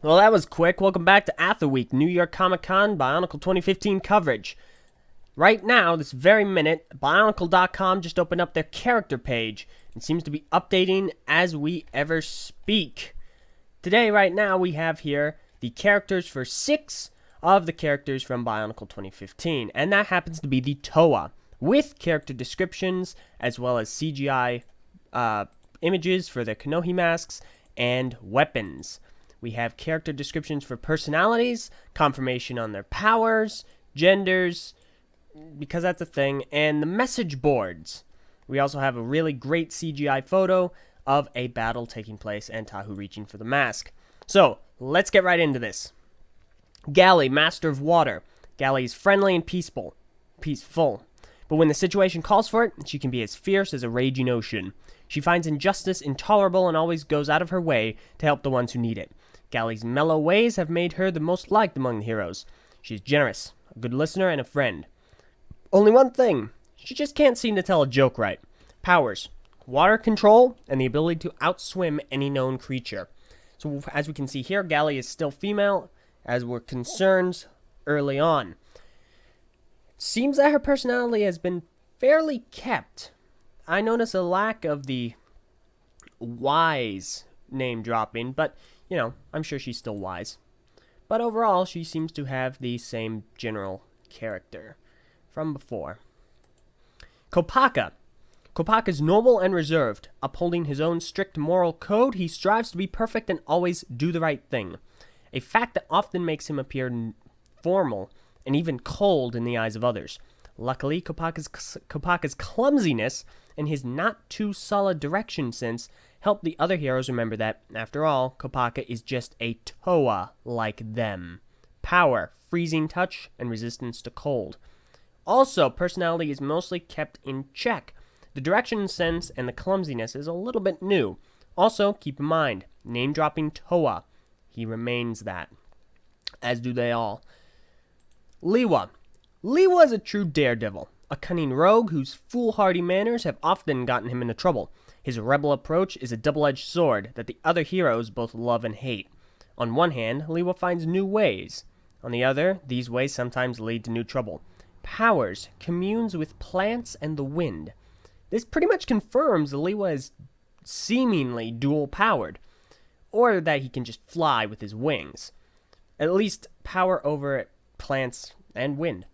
Well, that was quick. Welcome back to Atha Week, New York Comic Con Bionicle 2015 coverage. Right now, this very minute, Bionicle.com just opened up their character page and seems to be updating as we ever speak. Today, right now, we have here the characters for 6 of the characters from Bionicle 2015, and that happens to be the Toa, with character descriptions as well as CGI images for their Kanohi masks and weapons. We have character descriptions for personalities, confirmation on their powers, genders, because that's a thing, and the message boards. We also have a really great CGI photo of a battle taking place and Tahu reaching for the mask. So, let's get right into this. Galley, Master of Water. Galley is friendly and peaceful. But when the situation calls for it, she can be as fierce as a raging ocean. She finds injustice intolerable and always goes out of her way to help the ones who need it. Galley's mellow ways have made her the most liked among the heroes. She is generous, a good listener, and a friend. Only one thing, she just can't seem to tell a joke right. Powers, water control, and the ability to outswim any known creature. So as we can see here, Galley is still female, as were concerns early on. Seems that her personality has been fairly kept. I notice a lack of the wise name dropping, but I'm sure she's still wise. But overall, she seems to have the same general character from before. Kopaka. Kopaka is noble and reserved. Upholding his own strict moral code, he strives to be perfect and always do the right thing. A fact that often makes him appear formal and even cold in the eyes of others. Luckily, Kopaka's clumsiness and his not-too-solid direction sense help the other heroes remember that, after all, Kopaka is just a Toa like them. Power, freezing touch, and resistance to cold. Also, personality is mostly kept in check. The direction sense and the clumsiness is a little bit new. Also, keep in mind, name-dropping Toa. He remains that. As do they all. Liwa. Liwa is a true daredevil. A cunning rogue whose foolhardy manners have often gotten him into trouble. His rebel approach is a double-edged sword that the other heroes both love and hate. On one hand, Liwa finds new ways. On the other, these ways sometimes lead to new trouble. Powers, communes with plants and the wind. This pretty much confirms Liwa is seemingly dual-powered, or that he can just fly with his wings. At least power over plants and wind.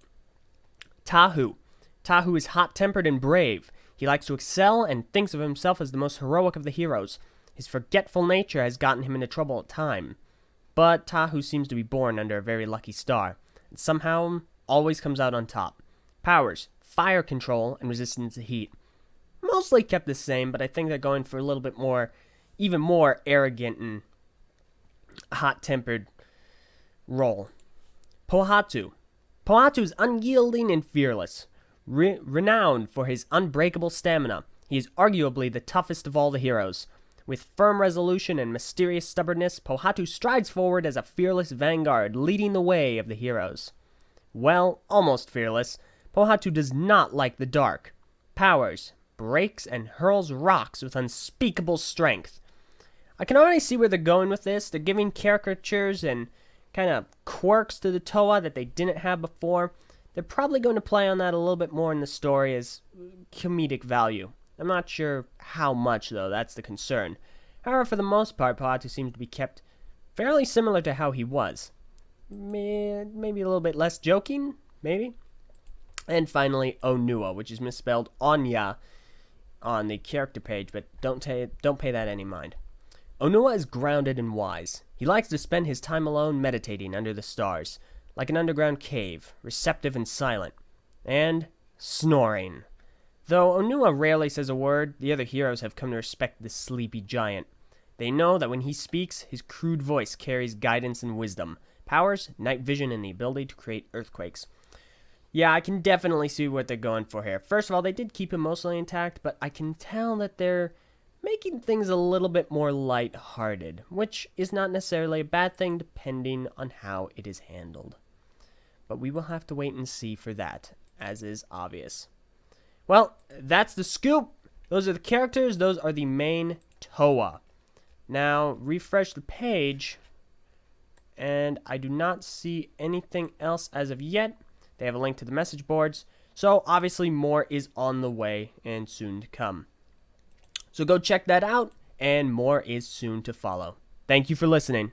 Tahu. Tahu is hot-tempered and brave. He likes to excel and thinks of himself as the most heroic of the heroes. His forgetful nature has gotten him into trouble at times. But Tahu seems to be born under a very lucky star, and somehow always comes out on top. Powers, fire control, and resistance to heat. Mostly kept the same, but I think they're going for a little bit more, even more arrogant and hot-tempered role. Pohatu. Pohatu is unyielding and fearless. Renowned for his unbreakable stamina, he is arguably the toughest of all the heroes. With firm resolution and mysterious stubbornness, Pohatu strides forward as a fearless vanguard, leading the way of the heroes. Well, almost fearless, Pohatu does not like the dark. Powers, breaks, and hurls rocks with unspeakable strength. I can already see where they're going with this. They're giving caricatures and kind of quirks to the Toa that they didn't have before. They're probably going to play on that a little bit more in the story as comedic value. I'm not sure how much, though. That's the concern. However, for the most part, Pohatu seems to be kept fairly similar to how he was. Maybe a little bit less joking, maybe. And finally, Onua, which is misspelled Onya on the character page, but don't pay that any mind. Onua is grounded and wise. He likes to spend his time alone meditating under the stars, like an underground cave, receptive and silent, and snoring. Though Onua rarely says a word, the other heroes have come to respect this sleepy giant. They know that when he speaks, his crude voice carries guidance and wisdom, powers, night vision, and the ability to create earthquakes. Yeah, I can definitely see what they're going for here. First of all, they did keep him mostly intact, but I can tell that they're making things a little bit more light-hearted, which is not necessarily a bad thing depending on how it is handled. But we will have to wait and see for that, as is obvious. Well, that's the scoop. Those are the characters. Those are the main Toa. Now, refresh the page. and I do not see anything else as of yet. They have a link to the message boards, so obviously more is on the way and soon to come. So go check that out, and more is soon to follow. Thank you for listening.